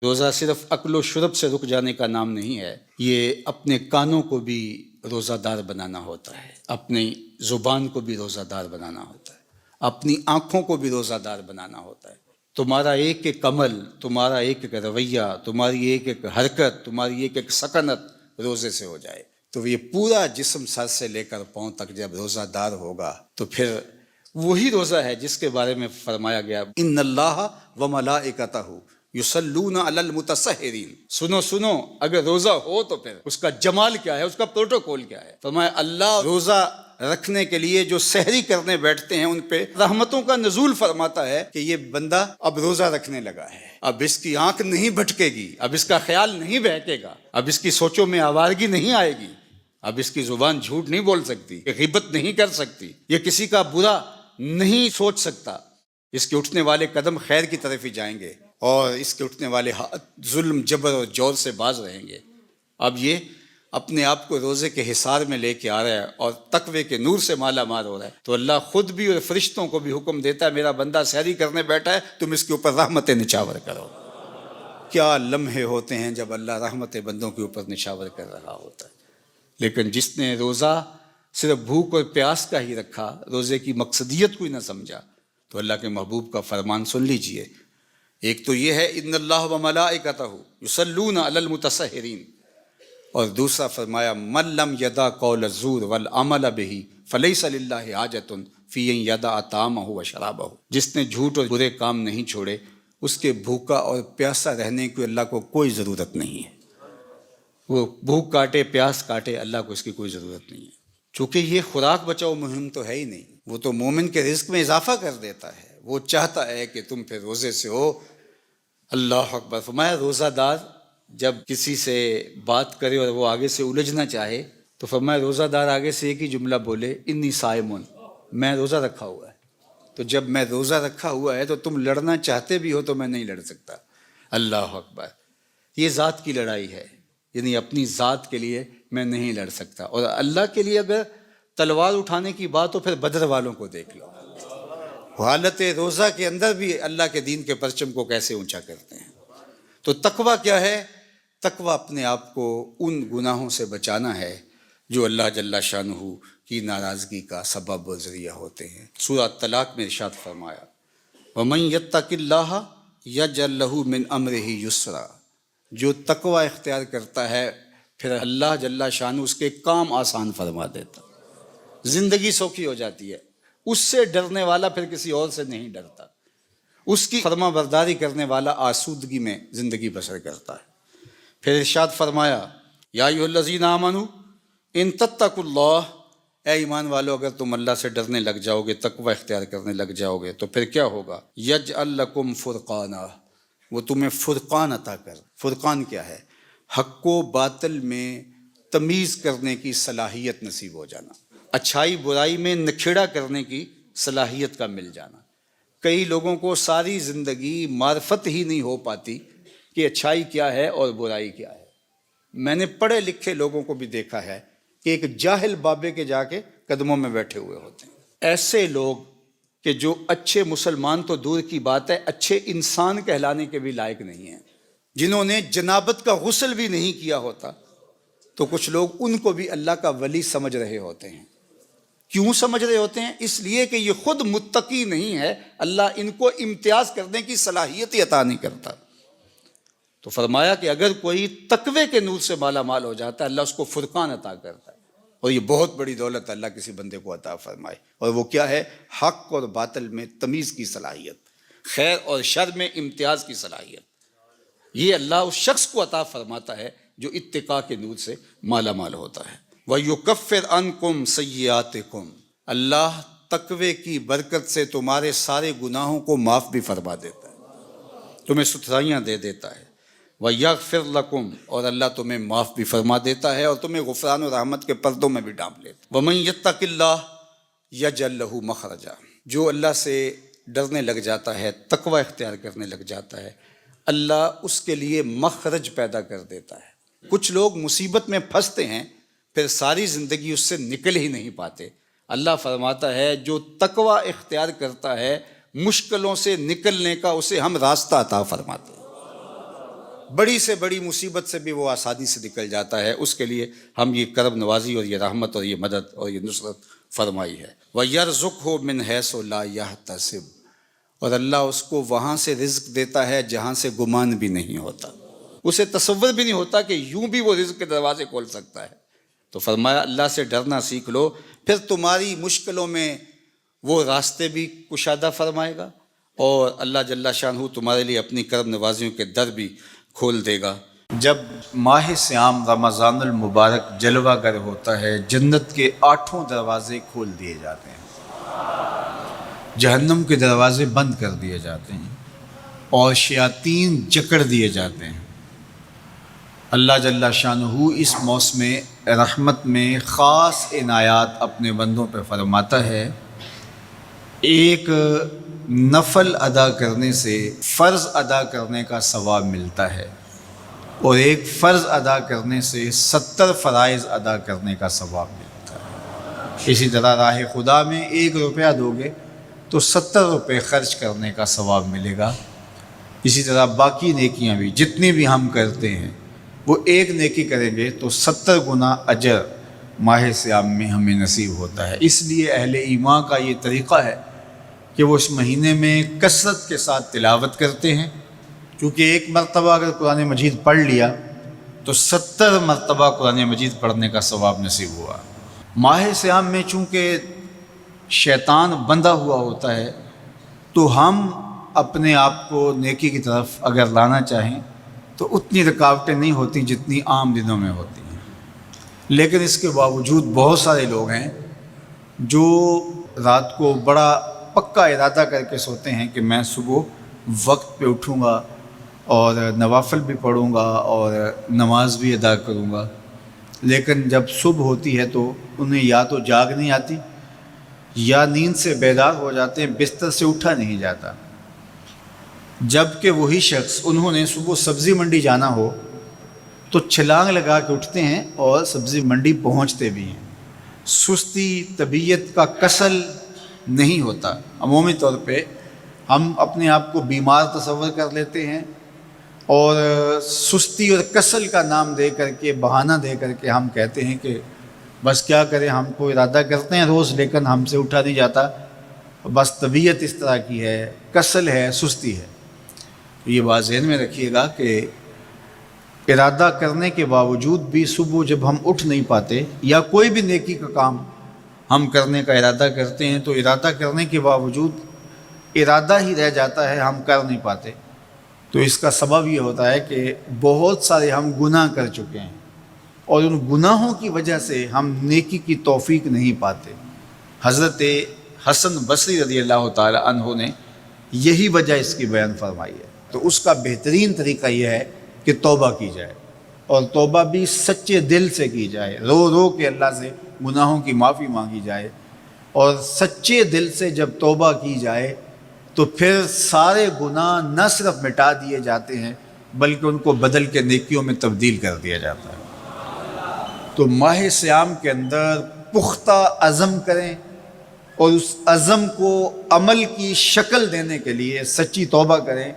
روزہ صرف اکل و شرب سے رک جانے کا نام نہیں ہے، یہ اپنے کانوں کو بھی روزہ دار بنانا ہوتا ہے، اپنی زبان کو بھی روزہ دار بنانا ہوتا ہے، اپنی آنکھوں کو بھی روزہ دار بنانا ہوتا ہے۔ تمہارا ایک ایک عمل، تمہارا ایک ایک رویہ، تمہاری ایک ایک حرکت، تمہاری ایک ایک سکنت روزے سے ہو جائے تو یہ پورا جسم سر سے لے کر پاؤں تک جب روزہ دار ہوگا تو پھر وہی روزہ ہے جس کے بارے میں فرمایا گیا ان اللہ و ملائکتہ یصلون علی المتسحرین۔ سنو سنو، اگر روزہ ہو تو پھر اس کا جمال کیا ہے، اس کا پروٹوکول کیا ہے۔ فرمایا اللہ روزہ رکھنے کے لیے جو سحری کرنے بیٹھتے ہیں ان پہ رحمتوں کا نزول فرماتا ہے کہ یہ بندہ اب روزہ رکھنے لگا ہے، اب اس کی آنکھ نہیں بھٹکے گی، اب اس کا خیال نہیں بہکے گا، اب اس کی سوچوں میں آوارگی نہیں آئے گی، اب اس کی زبان جھوٹ نہیں بول سکتی، یہ غیبت نہیں کر سکتی، یہ کسی کا برا نہیں سوچ سکتا، اس کے اٹھنے والے قدم خیر کی طرف ہی جائیں گے اور اس کے اٹھنے والے ہاتھ ظلم جبر اور جور سے باز رہیں گے۔ اب یہ اپنے آپ کو روزے کے حصار میں لے کے آ رہا ہے اور تقوی کے نور سے مالا مال ہو رہا ہے، تو اللہ خود بھی اور فرشتوں کو بھی حکم دیتا ہے میرا بندہ سحری کرنے بیٹھا ہے، تم اس کے اوپر رحمت نچاور کرو۔ کیا لمحے ہوتے ہیں جب اللہ رحمت بندوں کے اوپر نچاور کر رہا ہوتا ہے۔ لیکن جس نے روزہ صرف بھوک اور پیاس کا ہی رکھا، روزے کی مقصدیت کو ہی نہ سمجھا، تو اللہ کے محبوب کا فرمان سن لیجئے۔ ایک تو یہ ہے ان اللہ و ملائکتہ یصلون علی المتسحرین، اور دوسرا فرمایا من لم یدع قول الزور والعمل بہ فلیس للہ حاجۃ فی ان یدع طعامہ و شرابہ۔ جس نے جھوٹ اور برے کام نہیں چھوڑے اس کے بھوکا اور پیاسا رہنے کو اللہ کو کوئی ضرورت نہیں ہے۔ وہ بھوک کاٹے پیاس کاٹے، اللہ کو اس کی کوئی ضرورت نہیں ہے، چونکہ یہ خوراک بچاؤ مہم تو ہے ہی نہیں، وہ تو مومن کے رزق میں اضافہ کر دیتا ہے۔ وہ چاہتا ہے کہ تم پھر روزے سے ہو۔ اللہ اکبر۔ فرمایا روزہ دار جب کسی سے بات کرے اور وہ آگے سے الجھنا چاہے تو فرمایا روزہ دار آگے سے ایک ہی جملہ بولے انی صائمٌ، میں روزہ رکھا ہوا ہے۔ تو جب میں روزہ رکھا ہوا ہے تو تم لڑنا چاہتے بھی ہو تو میں نہیں لڑ سکتا۔ اللہ اکبر۔ یہ ذات کی لڑائی ہے، یعنی اپنی ذات کے لیے میں نہیں لڑ سکتا، اور اللہ کے لیے اگر تلوار اٹھانے کی بات تو پھر بدر والوں کو دیکھ لو، حالت روزہ کے اندر بھی اللہ کے دین کے پرچم کو کیسے اونچا کرتے ہیں۔ تو تقویٰ کیا ہے؟ تقویٰ اپنے آپ کو ان گناہوں سے بچانا ہے جو اللہ جل شانہ کی ناراضگی کا سبب و ذریعہ ہوتے ہیں۔ سورہ طلاق میں ارشاد فرمایا وَمَن يَتَّقِ اللَّهَ يَجْعَل لَّهُ مِنْ أَمْرِهِ يُسْرًا۔ جو تقویٰ اختیار کرتا ہے پھر اللہ جل شانہ اس کے کام آسان فرما دیتا، زندگی سوکھی ہو جاتی ہے۔ اس سے ڈرنے والا پھر کسی اور سے نہیں ڈرتا، اس کی فرما برداری کرنے والا آسودگی میں زندگی بسر کرتا ہے۔ پھر ارشاد فرمایا یا ایھا الذین آمنوا ان تتقوا اللہ، اے ایمان والو اگر تم اللہ سے ڈرنے لگ جاؤ گے، تقوی اختیار کرنے لگ جاؤ گے تو پھر کیا ہوگا؟ یجعل لکم فرقانا، وہ تمہیں فرقان عطا کر۔ فرقان کیا ہے؟ حق و باطل میں تمیز کرنے کی صلاحیت نصیب ہو جانا، اچھائی برائی میں نکھیڑا کرنے کی صلاحیت کا مل جانا۔ کئی لوگوں کو ساری زندگی معرفت ہی نہیں ہو پاتی کہ اچھائی کیا ہے اور برائی کیا ہے۔ میں نے پڑھے لکھے لوگوں کو بھی دیکھا ہے کہ ایک جاہل بابے کے جا کے قدموں میں بیٹھے ہوئے ہوتے ہیں۔ ایسے لوگ کہ جو اچھے مسلمان تو دور کی بات ہے، اچھے انسان کہلانے کے بھی لائق نہیں ہیں، جنہوں نے جنابت کا غسل بھی نہیں کیا ہوتا، تو کچھ لوگ ان کو بھی اللہ کا ولی سمجھ رہے ہوتے ہیں۔ کیوں سمجھ رہے ہوتے ہیں؟ اس لیے کہ یہ خود متقی نہیں ہے، اللہ ان کو امتیاز کرنے کی صلاحیت ہی عطا نہیں کرتا۔ تو فرمایا کہ اگر کوئی تقوی کے نور سے مالا مال ہو جاتا ہے اللہ اس کو فرقان عطا کرتا ہے، اور یہ بہت بڑی دولت اللہ کسی بندے کو عطا فرمائے، اور وہ کیا ہے؟ حق اور باطل میں تمیز کی صلاحیت، خیر اور شر میں امتیاز کی صلاحیت۔ یہ اللہ اس شخص کو عطا فرماتا ہے جو اتقاء کے نور سے مالا مال ہوتا ہے۔ وَيُكَفِّرْ عَنْكُمْ سَيِّئَاتِكُمْ، اللہ تقوی کی برکت سے تمہارے سارے گناہوں کو معاف بھی فرما دیتا ہے، تمہیں ستھرائیاں دے دیتا ہے۔ وَيَغْفِرْ لَكُمْ، اور اللہ تمہیں معاف بھی فرما دیتا ہے اور تمہیں غفران و رحمت کے پردوں میں بھی ڈھانپ لیتا ہے۔ وَمَن يَتَّقِ اللَّهَ يَجْعَل لَّهُ مَخْرَجًا، جو اللہ سے ڈرنے لگ جاتا ہے، تقوی اختیار کرنے لگ جاتا ہے، اللہ اس کے لیے مخرج پیدا کر دیتا ہے۔ کچھ لوگ مصیبت میں پھنستے ہیں پھر ساری زندگی اس سے نکل ہی نہیں پاتے۔ اللہ فرماتا ہے جو تقوی اختیار کرتا ہے مشکلوں سے نکلنے کا اسے ہم راستہ عطا فرماتے ہیں۔ بڑی سے بڑی مصیبت سے بھی وہ آسانی سے نکل جاتا ہے. اس کے لیے ہم یہ کرم نوازی اور یہ رحمت اور یہ مدد اور یہ نصرت فرمائی ہے. وَيَرْزُقْهُ مِنْ حَيْثُ لَا يَحْتَسِبُ، اور اللہ اس کو وہاں سے رزق دیتا ہے جہاں سے گمان بھی نہیں ہوتا، اسے تصور بھی نہیں ہوتا کہ یوں بھی وہ رزق کے دروازے کھول سکتا ہے. تو فرمایا اللہ سے ڈرنا سیکھ لو، پھر تمہاری مشکلوں میں وہ راستے بھی کشادہ فرمائے گا، اور اللہ جل شانہ تمہارے لیے اپنی کرم نوازیوں کے در بھی کھول دے گا. جب ماہ صیام رمضان المبارک جلوہ گر ہوتا ہے، جنت کے 8 دروازے کھول دیے جاتے ہیں، جہنم کے دروازے بند کر دیے جاتے ہیں، اور شیاطین جکڑ دیے جاتے ہیں. اللہ جل شانہ اس موسم رحمت میں خاص عنایات اپنے بندوں پہ فرماتا ہے. ایک نفل ادا کرنے سے فرض ادا کرنے کا ثواب ملتا ہے، اور ایک فرض ادا کرنے سے 70 فرائض ادا کرنے کا ثواب ملتا ہے. اسی طرح راہ خدا میں 1 روپیہ دو گے تو 70 روپے خرچ کرنے کا ثواب ملے گا. اسی طرح باقی نیکیاں بھی جتنی بھی ہم کرتے ہیں، وہ ایک نیکی کریں گے تو 70 گنا اجر ماہ صیام میں ہمیں نصیب ہوتا ہے. اس لیے اہل ایمان کا یہ طریقہ ہے کہ وہ اس مہینے میں کثرت کے ساتھ تلاوت کرتے ہیں، کیونکہ ایک مرتبہ اگر قرآن مجید پڑھ لیا تو 70 مرتبہ قرآن مجید پڑھنے کا ثواب نصیب ہوا. ماہ صیام میں چونکہ شیطان بندھا ہوا ہوتا ہے، تو ہم اپنے آپ کو نیکی کی طرف اگر لانا چاہیں تو اتنی رکاوٹیں نہیں ہوتی جتنی عام دنوں میں ہوتی ہیں. لیکن اس کے باوجود بہت سارے لوگ ہیں جو رات کو بڑا پکا ارادہ کر کے سوتے ہیں کہ میں صبح وقت پہ اٹھوں گا اور نوافل بھی پڑھوں گا اور نماز بھی ادا کروں گا، لیکن جب صبح ہوتی ہے تو انہیں یا تو جاگ نہیں آتی یا نیند سے بیدار ہو جاتے ہیں، بستر سے اٹھا نہیں جاتا. جب کہ وہی شخص انہوں نے صبح سبزی منڈی جانا ہو تو چھلانگ لگا کے اٹھتے ہیں اور سبزی منڈی پہنچتے بھی ہیں. سستی طبیعت کا کسل نہیں ہوتا. عمومی طور پہ ہم اپنے آپ کو بیمار تصور کر لیتے ہیں، اور سستی اور کسل کا نام دے کر کے، بہانہ دے کر کے ہم کہتے ہیں کہ بس کیا کریں، ہم کو ارادہ کرتے ہیں روز لیکن ہم سے اٹھا نہیں جاتا، بس طبیعت اس طرح کی ہے، کسل ہے، سستی ہے. یہ بات ذہن میں رکھیے گا کہ ارادہ کرنے کے باوجود بھی صبح جب ہم اٹھ نہیں پاتے، یا کوئی بھی نیکی کا کام ہم کرنے کا ارادہ کرتے ہیں تو ارادہ کرنے کے باوجود ارادہ ہی رہ جاتا ہے، ہم کر نہیں پاتے. تو اس کا سبب یہ ہوتا ہے کہ بہت سارے ہم گناہ کر چکے ہیں، اور ان گناہوں کی وجہ سے ہم نیکی کی توفیق نہیں پاتے. حضرت حسن بصری رضی اللہ تعالی عنہ نے یہی وجہ اس کی بیان فرمائی ہے. تو اس کا بہترین طریقہ یہ ہے کہ توبہ کی جائے، اور توبہ بھی سچے دل سے کی جائے، رو رو کے اللہ سے گناہوں کی معافی مانگی جائے. اور سچے دل سے جب توبہ کی جائے تو پھر سارے گناہ نہ صرف مٹا دیے جاتے ہیں بلکہ ان کو بدل کے نیکیوں میں تبدیل کر دیا جاتا ہے. تو ماہ صیام کے اندر پختہ عزم کریں، اور اس عزم کو عمل کی شکل دینے کے لیے سچی توبہ کریں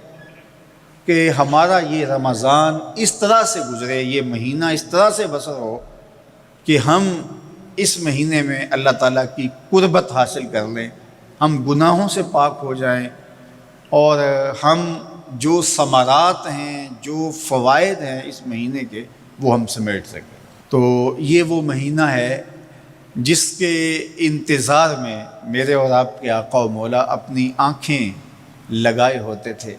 کہ ہمارا یہ رمضان اس طرح سے گزرے، یہ مہینہ اس طرح سے بسر ہو کہ ہم اس مہینے میں اللہ تعالیٰ کی قربت حاصل کر لیں، ہم گناہوں سے پاک ہو جائیں، اور ہم جو ثمرات ہیں، جو فوائد ہیں اس مہینے کے، وہ ہم سمیٹ سکیں. تو یہ وہ مہینہ ہے جس کے انتظار میں میرے اور آپ کے آقا و مولا اپنی آنکھیں لگائے ہوتے تھے،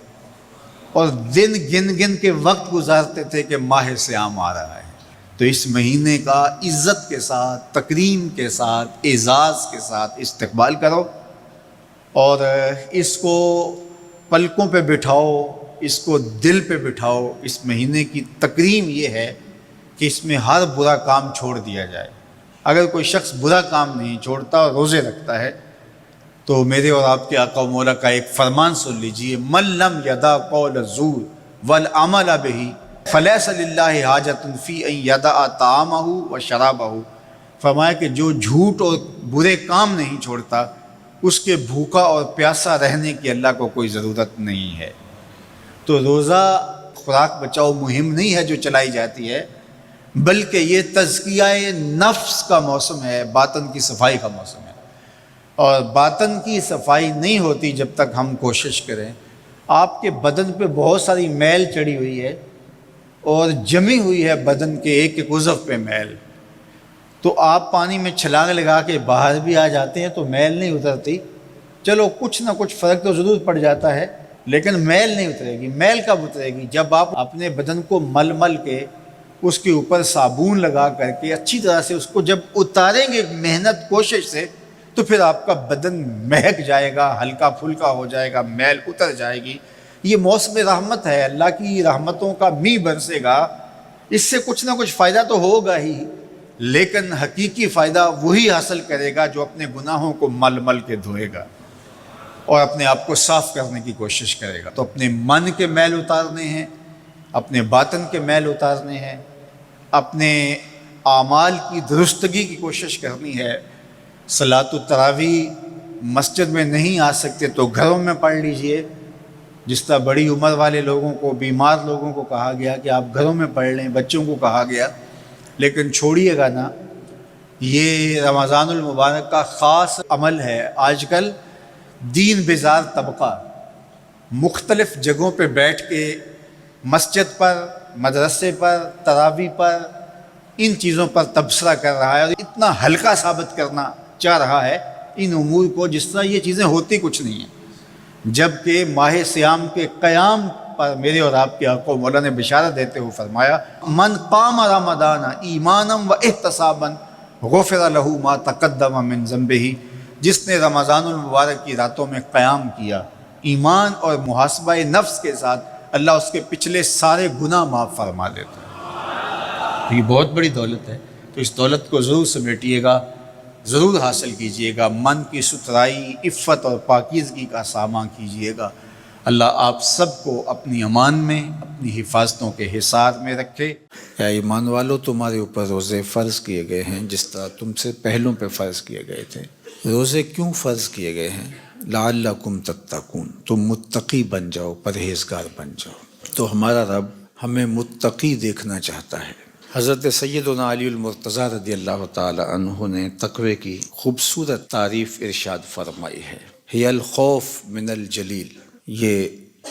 اور دن گن گن کے وقت گزارتے تھے کہ ماہ صیام آ رہا ہے. تو اس مہینے کا عزت کے ساتھ، تکریم کے ساتھ، اعزاز کے ساتھ استقبال کرو، اور اس کو پلکوں پہ بٹھاؤ، اس کو دل پہ بٹھاؤ. اس مہینے کی تکریم یہ ہے کہ اس میں ہر برا کام چھوڑ دیا جائے. اگر کوئی شخص برا کام نہیں چھوڑتا اور روزے رکھتا ہے تو میرے اور آپ کے آقا و مولا کا ایک فرمان سن لیجئے: من لم یدع قول الزور والعمل بہ فلیس للہ حاجۃ فی ان یدع طعامہ و شرابہ. فرمایا کہ جو جھوٹ اور برے کام نہیں چھوڑتا، اس کے بھوکا اور پیاسا رہنے کی اللہ کو کوئی ضرورت نہیں ہے. تو روزہ خوراک بچاؤ مہم نہیں ہے جو چلائی جاتی ہے، بلکہ یہ تزکیہ نفس کا موسم ہے، باطن کی صفائی کا موسم ہے۔ اور باطن کی صفائی نہیں ہوتی جب تک ہم کوشش کریں۔ آپ کے بدن پہ بہت ساری میل چڑھی ہوئی ہے اور جمی ہوئی ہے بدن کے ایک ایک عضو پہ میل، تو آپ پانی میں چھلانگ لگا کے باہر بھی آ جاتے ہیں تو میل نہیں اترتی، چلو کچھ نہ کچھ فرق تو ضرور پڑ جاتا ہے، لیکن میل نہیں اترے گی۔ میل کب اترے گی؟ جب آپ اپنے بدن کو مل مل کے اس کے اوپر صابن لگا کر کے اچھی طرح سے اس کو جب اتاریں گے محنت کوشش سے، تو پھر آپ کا بدن مہک جائے گا، ہلکا پھلکا ہو جائے گا، میل اتر جائے گی۔ یہ موسم رحمت ہے، اللہ کی رحمتوں کا می برسے گا، اس سے کچھ نہ کچھ فائدہ تو ہوگا ہی، لیکن حقیقی فائدہ وہی حاصل کرے گا جو اپنے گناہوں کو مل مل کے دھوئے گا اور اپنے آپ کو صاف کرنے کی کوشش کرے گا۔ تو اپنے من کے میل اتارنے ہیں، اپنے باطن کے میل اتارنے ہیں، اپنے اعمال کی درستگی کی کوشش کرنی ہے۔ صلاۃ التراویح مسجد میں نہیں آ سکتے تو گھروں میں پڑھ لیجئے، جس طرح بڑی عمر والے لوگوں کو، بیمار لوگوں کو کہا گیا کہ آپ گھروں میں پڑھ لیں، بچوں کو کہا گیا، لیکن چھوڑیے گا نا، یہ رمضان المبارک کا خاص عمل ہے۔ آج کل دین بیزار طبقہ مختلف جگہوں پہ بیٹھ کے مسجد پر، مدرسے پر، تراویح پر، ان چیزوں پر تبصرہ کر رہا ہے اور اتنا ہلکا ثابت کرنا چاہ رہا ہے ان امور کو جس طرح یہ چیزیں ہوتی کچھ نہیں ہیں، جبکہ ماہ صیام کے قیام پر میرے اور آپ کے آقا مولا نے بشارت دیتے ہوئے فرمایا، من قام رمضان ایمانا و احتسابا غفر لہ ما تقدم من ذنبہ، جس نے رمضان المبارک کی راتوں میں قیام کیا ایمان اور محاسبہ نفس کے ساتھ، اللہ اس کے پچھلے سارے گناہ معاف فرما دیتا ہے۔ یہ بہت بڑی دولت ہے، تو اس دولت کو ضرور سمیٹیے گا، ضرور حاصل کیجئے گا، من کی ستھرائی، عفت اور پاکیزگی کا سامان کیجئے گا۔ اللہ آپ سب کو اپنی امان میں، اپنی حفاظتوں کے حصار میں رکھے۔ یا ایمان والو، تمہارے اوپر روزے فرض کیے گئے ہیں جس طرح تم سے پہلوں پہ فرض کیے گئے تھے۔ روزے کیوں فرض کیے گئے ہیں؟ لعلکم تتقون، تم متقی بن جاؤ، پرہیزگار بن جاؤ۔ تو ہمارا رب ہمیں متقی دیکھنا چاہتا ہے۔ حضرت سیدنا علی المرتضیٰ رضی اللہ تعالی عنہ نے تقوی کی خوبصورت تعریف ارشاد فرمائی ہے، ہی الخوف من الجلیل، یہ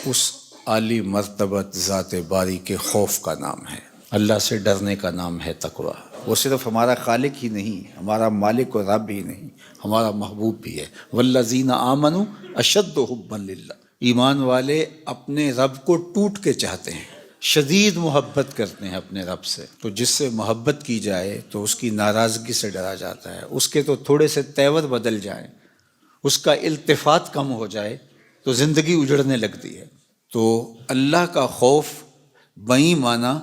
اس عالی مرتبت ذات باری کے خوف کا نام ہے، اللہ سے ڈرنے کا نام ہے تقوی۔ وہ صرف ہمارا خالق ہی نہیں، ہمارا مالک و رب ہی نہیں، ہمارا محبوب بھی ہے۔ والذین آمنوا اشد حبا للہ، ایمان والے اپنے رب کو ٹوٹ کے چاہتے ہیں، شدید محبت کرتے ہیں اپنے رب سے۔ تو جس سے محبت کی جائے تو اس کی ناراضگی سے ڈرا جاتا ہے، اس کے تو تھوڑے سے تیور بدل جائیں، اس کا التفات کم ہو جائے تو زندگی اجڑنے لگتی ہے۔ تو اللہ کا خوف بیں معنی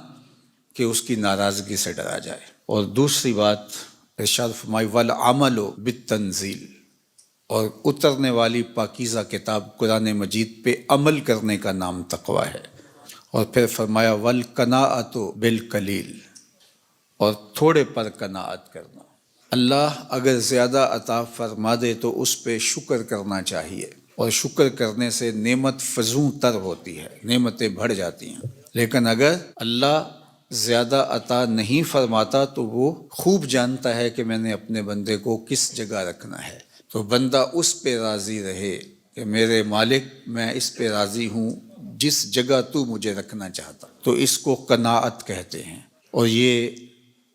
کہ اس کی ناراضگی سے ڈرا جائے۔ اور دوسری بات ارشاد فرمائی، والعمل بالتنزیل، اور اترنے والی پاکیزہ کتاب قرآن مجید پہ عمل کرنے کا نام تقوی ہے۔ اور پھر فرمایا والقناعۃ بالقلیل، اور تھوڑے پر قناعت کرنا۔ اللہ اگر زیادہ عطا فرما دے تو اس پہ شکر کرنا چاہیے، اور شکر کرنے سے نعمت فزوں تر ہوتی ہے، نعمتیں بڑھ جاتی ہیں۔ لیکن اگر اللہ زیادہ عطا نہیں فرماتا تو وہ خوب جانتا ہے کہ میں نے اپنے بندے کو کس جگہ رکھنا ہے، تو بندہ اس پہ راضی رہے کہ میرے مالک میں اس پہ راضی ہوں جس جگہ تو مجھے رکھنا چاہتا، تو اس کو قناعت کہتے ہیں۔ اور یہ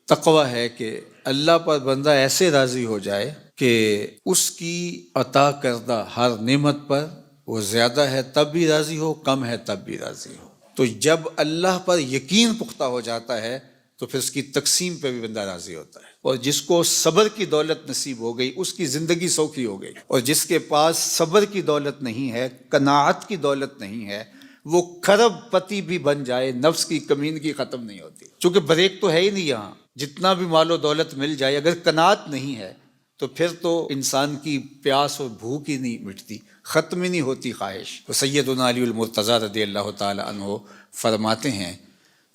تقوی ہے کہ اللہ پر بندہ ایسے راضی ہو جائے کہ اس کی عطا کردہ ہر نعمت پر وہ زیادہ ہے تب بھی راضی ہو، کم ہے تب بھی راضی ہو۔ تو جب اللہ پر یقین پختہ ہو جاتا ہے تو پھر اس کی تقسیم پہ بھی بندہ راضی ہوتا ہے۔ اور جس کو صبر کی دولت نصیب ہو گئی اس کی زندگی سوکھی ہو گئی، اور جس کے پاس صبر کی دولت نہیں ہے، قناعت کی دولت نہیں ہے، وہ کھرب پتی بھی بن جائے، نفس کی کمینگی ختم نہیں ہوتی، چونکہ بریک تو ہے ہی نہیں یہاں۔ جتنا بھی مال و دولت مل جائے اگر قناعت نہیں ہے تو پھر تو انسان کی پیاس اور بھوک ہی نہیں مٹتی، ختم ہی نہیں ہوتی خواہش۔ تو سیدنا علی المرتضیٰ رضی اللہ تعالی عنہ فرماتے ہیں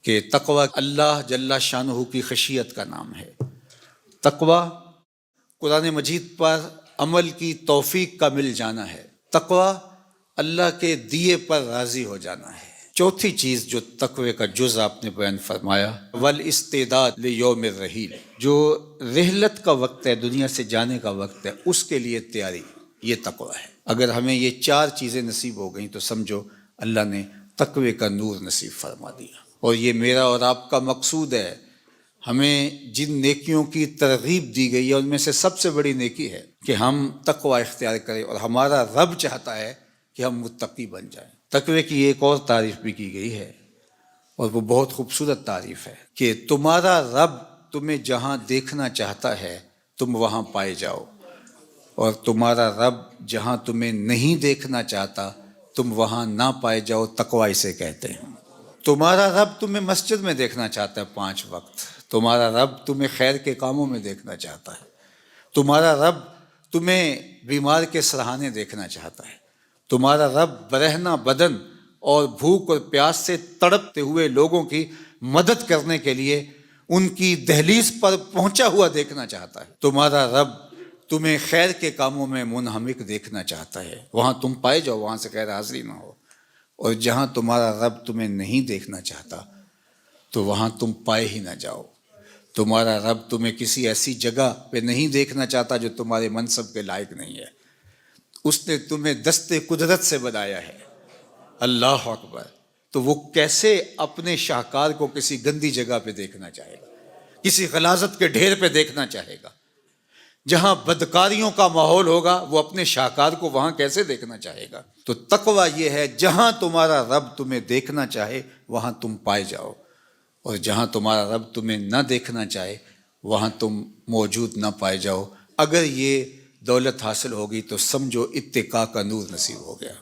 کہ تقوی اللہ جل شانہ کی خشیت کا نام ہے۔ تقوی قرآن مجید پر عمل کی توفیق کا مل جانا ہے، تقوی اللہ کے دیے پر راضی ہو جانا ہے۔ چوتھی چیز جو تقوی کا جز آپ نے بیان فرمایا، والاستعداد لیوم الرحیل، جو رحلت کا وقت ہے، دنیا سے جانے کا وقت ہے، اس کے لیے تیاری، یہ تقوی ہے۔ اگر ہمیں یہ چار چیزیں نصیب ہو گئیں تو سمجھو اللہ نے تقوی کا نور نصیب فرما دیا۔ اور یہ میرا اور آپ کا مقصود ہے۔ ہمیں جن نیکیوں کی ترغیب دی گئی ہے ان میں سے سب سے بڑی نیکی ہے کہ ہم تقوی اختیار کریں، اور ہمارا رب چاہتا ہے کہ ہم متقی بن جائیں۔ تقوی کی ایک اور تعریف بھی کی گئی ہے، اور وہ بہت خوبصورت تعریف ہے کہ تمہارا رب تمہیں جہاں دیکھنا چاہتا ہے تم وہاں پائے جاؤ، اور تمہارا رب جہاں تمہیں نہیں دیکھنا چاہتا تم وہاں نہ پائے جاؤ۔ تقوی اسے کہتے ہیں۔ تمہارا رب تمہیں مسجد میں دیکھنا چاہتا ہے 5 وقت، تمہارا رب تمہیں خیر کے کاموں میں دیکھنا چاہتا ہے، تمہارا رب تمہیں بیمار کے سرہانے دیکھنا چاہتا ہے، تمہارا رب برہنہ بدن اور بھوک اور پیاس سے تڑپتے ہوئے لوگوں کی مدد کرنے کے لیے ان کی دہلیز پر پہنچا ہوا دیکھنا چاہتا ہے، تمہارا رب تمہیں خیر کے کاموں میں منہمک دیکھنا چاہتا ہے، وہاں تم پائے جاؤ، وہاں سے غیر حاضری نہ ہو۔ اور جہاں تمہارا رب تمہیں نہیں دیکھنا چاہتا تو وہاں تم پائے ہی نہ جاؤ۔ تمہارا رب تمہیں کسی ایسی جگہ پہ نہیں دیکھنا چاہتا جو تمہارے منصب کے لائق نہیں ہے، اس نے تمہیں دستے قدرت سے بنایا ہے۔ اللہ اکبر! تو وہ کیسے اپنے شاہکار کو کسی گندی جگہ پہ دیکھنا چاہے گا، کسی غلاظت کے ڈھیر پہ دیکھنا چاہے گا؟ جہاں بدکاریوں کا ماحول ہوگا وہ اپنے شاہکار کو وہاں کیسے دیکھنا چاہے گا؟ تو تقوی یہ ہے جہاں تمہارا رب تمہیں دیکھنا چاہے وہاں تم پائے جاؤ، اور جہاں تمہارا رب تمہیں نہ دیکھنا چاہے وہاں تم موجود نہ پائے جاؤ۔ اگر یہ دولت حاصل ہوگی تو سمجھو اتقاء کا نور نصیب ہو گیا۔